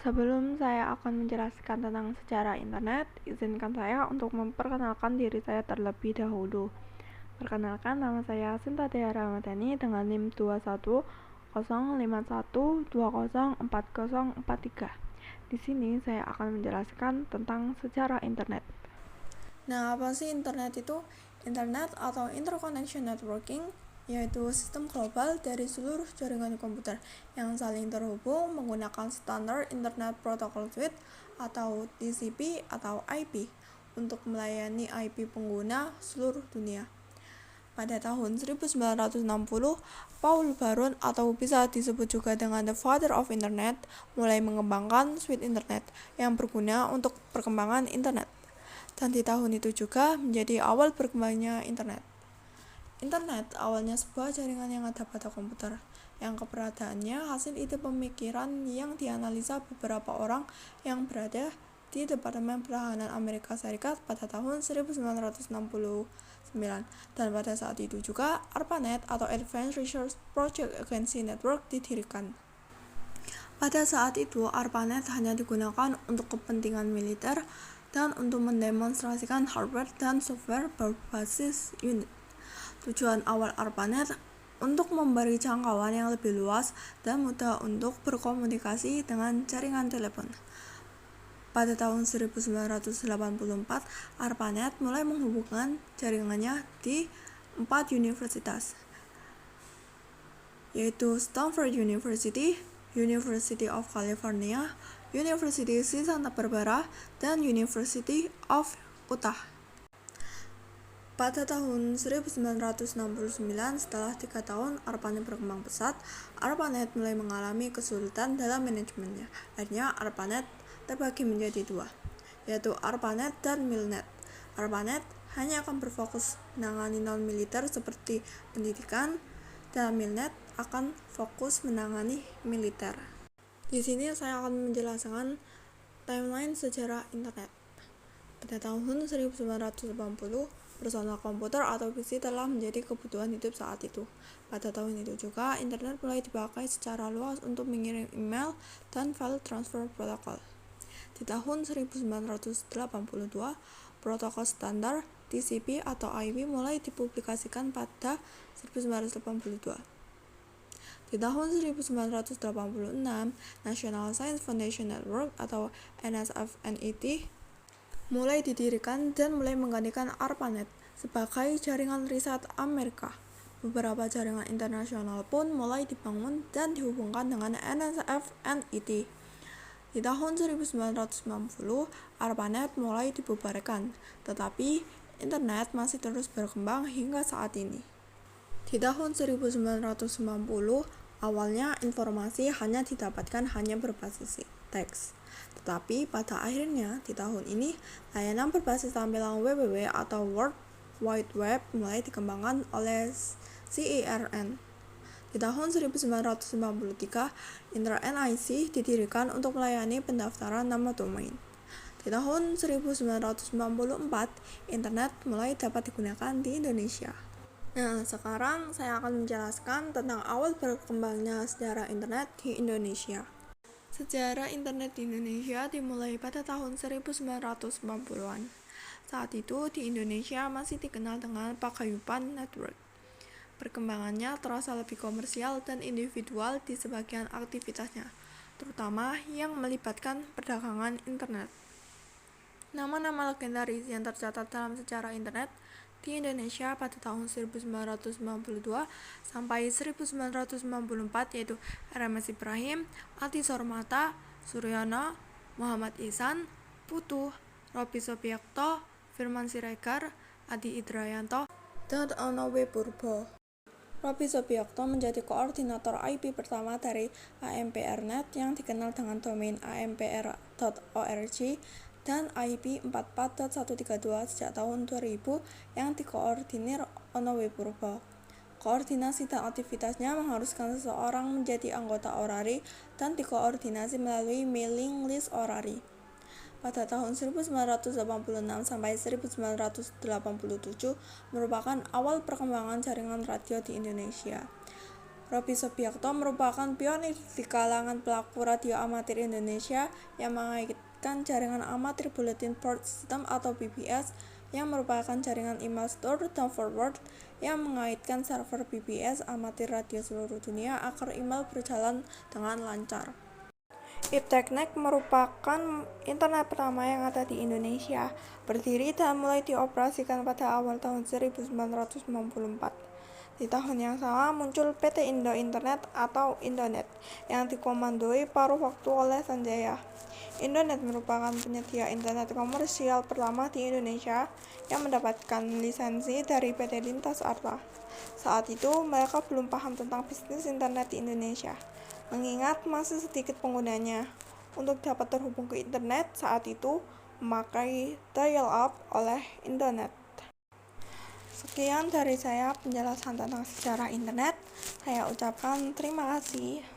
Sebelum saya akan menjelaskan tentang sejarah internet, izinkan saya untuk memperkenalkan diri saya terlebih dahulu. Perkenalkan, nama saya Sinta Dea Ramadhani dengan NIM 2105120404043. Di sini saya akan menjelaskan tentang sejarah internet. Nah, apa sih internet itu? Internet atau Interconnection Networking yaitu sistem global dari seluruh jaringan komputer yang saling terhubung menggunakan standar Internet Protocol Suite atau TCP atau IP untuk melayani IP pengguna seluruh dunia. Pada tahun 1960, Paul Baran atau bisa disebut juga dengan The Father of Internet mulai mengembangkan suite Internet yang berguna untuk perkembangan Internet. Dan di tahun itu juga menjadi awal berkembangnya Internet. Internet awalnya sebuah jaringan yang ada pada komputer, yang keberadaannya hasil ide pemikiran yang dianalisa beberapa orang yang berada di Departemen Pertahanan Amerika Serikat pada tahun 1969. Dan pada saat itu juga ARPANET atau Advanced Research Project Agency Network didirikan. Pada saat itu, ARPANET hanya digunakan untuk kepentingan militer dan untuk mendemonstrasikan hardware dan software berbasis unit. Tujuan awal ARPANET untuk memberi jangkauan yang lebih luas dan mudah untuk berkomunikasi dengan jaringan telepon. Pada tahun 1984, ARPANET mulai menghubungkan jaringannya di 4 universitas, yaitu Stanford University, University of California, University Santa Barbara, dan University of Utah. Pada tahun 1969, setelah 3 tahun ARPANET berkembang pesat, ARPANET mulai mengalami kesulitan dalam manajemennya. Akhirnya ARPANET terbagi menjadi 2, yaitu ARPANET dan MILNET. ARPANET hanya akan berfokus menangani non-militer seperti pendidikan, dan MILNET akan fokus menangani militer. Di sini saya akan menjelaskan timeline sejarah internet. Pada tahun 1980, personal komputer atau PC telah menjadi kebutuhan hidup saat itu. Pada tahun itu juga, internet mulai dipakai secara luas untuk mengirim email dan file transfer protokol. Di tahun 1982, protokol standar TCP atau IP mulai dipublikasikan pada 1982. Di tahun 1986, National Science Foundation Network atau NSF-NET mulai didirikan dan mulai menggantikan ARPANET sebagai jaringan riset Amerika. Beberapa jaringan internasional pun mulai dibangun dan dihubungkan dengan NSF-NET. Di tahun 1990, ARPANET mulai dibubarkan, tetapi internet masih terus berkembang hingga saat ini. Di tahun 1990, awalnya informasi hanya didapatkan berbasis teks. Tetapi pada akhirnya di tahun ini, layanan berbasis tampilan www atau World Wide Web mulai dikembangkan oleh CERN. Di tahun 1993, INTER-NIC didirikan untuk melayani pendaftaran nama domain. Di tahun 1994, internet mulai dapat digunakan di Indonesia. Nah, sekarang saya akan menjelaskan tentang awal berkembangnya sejarah internet di Indonesia. Sejarah internet di Indonesia dimulai pada tahun 1990-an. Saat itu di Indonesia masih dikenal dengan paguyuban network. Perkembangannya terasa lebih komersial dan individual di sebagian aktivitasnya, terutama yang melibatkan perdagangan internet. Nama-nama legendaris yang tercatat dalam sejarah internet di Indonesia pada tahun 1992 sampai 1994 yaitu RMS Ibrahim, Ati Sormata, Suryono, Muhammad Ihsan, Putu, Robi Subiakto, Firman Siregar, Adi Idrayanto, dan Ono W. Purbo. Robi Subiakto menjadi koordinator IP pertama dari AMPRNet yang dikenal dengan domain ampr.org dan IP 44.132 sejak tahun 2000 yang dikoordinir Ono W. Purbo. Koordinasi dan aktivitasnya mengharuskan seseorang menjadi anggota orari dan dikoordinasi melalui mailing list orari. Pada tahun 1986 sampai 1987 merupakan awal perkembangan jaringan radio di Indonesia. Robby Subiakto merupakan pionir di kalangan pelaku radio amatir Indonesia yang mengaitkan jaringan amatir Bulletin Board System atau BBS yang merupakan jaringan email store dan forward yang mengaitkan server BBS amatir radio seluruh dunia agar email berjalan dengan lancar. Ipteknik merupakan internet pertama yang ada di Indonesia, berdiri dan mulai dioperasikan pada awal tahun 1994. Di tahun yang sama muncul PT Indo Internet atau Indonet yang dikomandoi paruh waktu oleh Sanjaya. Indonet merupakan penyedia internet komersial pertama di Indonesia yang mendapatkan lisensi dari PT Lintas Arta. Saat itu mereka belum paham tentang bisnis internet di Indonesia, mengingat masih sedikit penggunanya. Untuk dapat terhubung ke internet saat itu memakai dial-up oleh Indonet. Sekian dari saya penjelasan tentang sejarah internet. Saya ucapkan terima kasih.